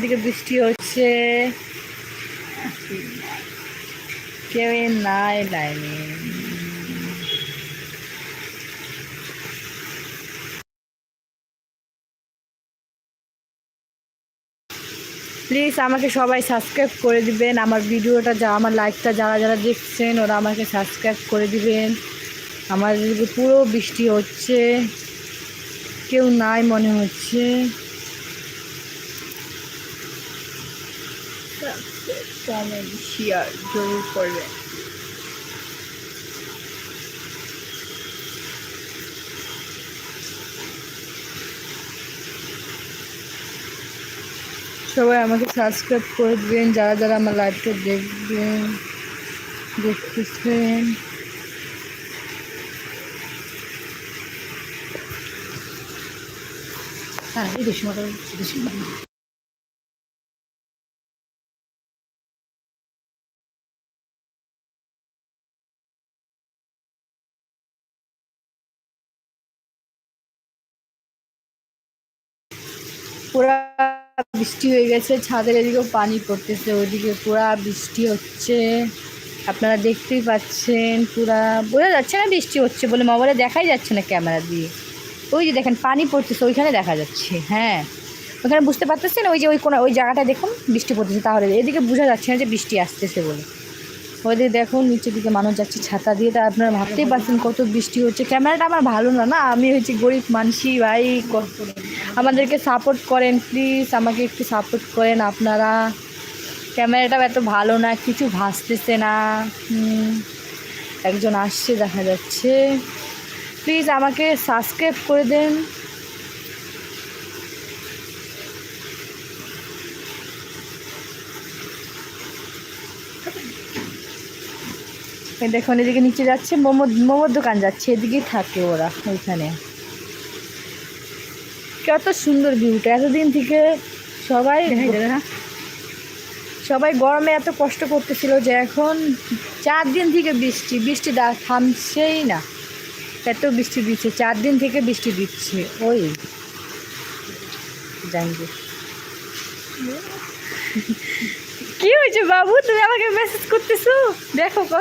চারদিকে বৃষ্টি হচ্ছে, কেউ নাই লাইনে। প্লিজ আমাকে সবাই সাবস্ক্রাইব করে দিবেন, আমার ভিডিওটা আমার লাইভটা যারা যারা দেখছেন ওরা আমাকে সাবস্ক্রাইব করে দিবেন। আমার এদিকে পুরো বৃষ্টি হচ্ছে, কেউ নাই মনে হচ্ছে। কমেন্ট শেয়ার জরুর করবেন। সবাই আমাকে সাবস্ক্রাইব করে দিবেন যারা যারা আমার লাইভটা দেখতেছেন। হ্যাঁ এই দেশমাটা পুরা বৃষ্টি হয়ে গেছে, ছাদের এদিকেও পানি পড়তেছে, ওইদিকে পুরা বৃষ্টি হচ্ছে, আপনারা দেখতেই পাচ্ছেন। পুরা বোঝা যাচ্ছে না বৃষ্টি হচ্ছে বলে, মোবাইলে দেখাই যাচ্ছে না ক্যামেরা দিয়ে। ওই যে দেখেন পানি পড়তেছে, ওইখানে দেখা যাচ্ছে। হ্যাঁ ওখানে বুঝতে পারতেছেন, ওই যে ওই কোনা ওই জায়গাটা দেখুন বৃষ্টি পড়তেছে, তাহলে এদিকে বোঝা যাচ্ছে না যে বৃষ্টি আসতেছে বলে। ওইদিকে দেখুন নিচের দিকে মানুষ যাচ্ছে ছাতা দিয়ে, তা আপনারা ভাবতেই পারছেন কত বৃষ্টি হচ্ছে। ক্যামেরাটা আমার ভালো না, না আমি হচ্ছে গরিব মানুষই ভাই, আমাদেরকে সাপোর্ট করেন প্লিজ, আমাকে একটু সাপোর্ট করেন আপনারা। ক্যামেরাটাও এত ভালো না, কিছু ভাসতেছে না। একজন আসছে দেখা যাচ্ছে, প্লিজ আমাকে সাবস্ক্রাইব করে দেন। দেখুন এদিকে নিচে যাচ্ছে, মোমোর দোকান যাচ্ছে, এদিকেই থাকে ওরা ওইখানে। কত সুন্দর ভিউটা, এতদিন থেকে সবাই গরমে এত কষ্ট করতেছিল, যে এখন 4 দিন থেকে বৃষ্টি থামছেই না, এত বৃষ্টি দিচ্ছে, 4 দিন থেকে বৃষ্টি দিচ্ছে। ওই জানবে কি হয়েছে বাবু, তুমি আমাকে মেসেজ করতেছো, দেখো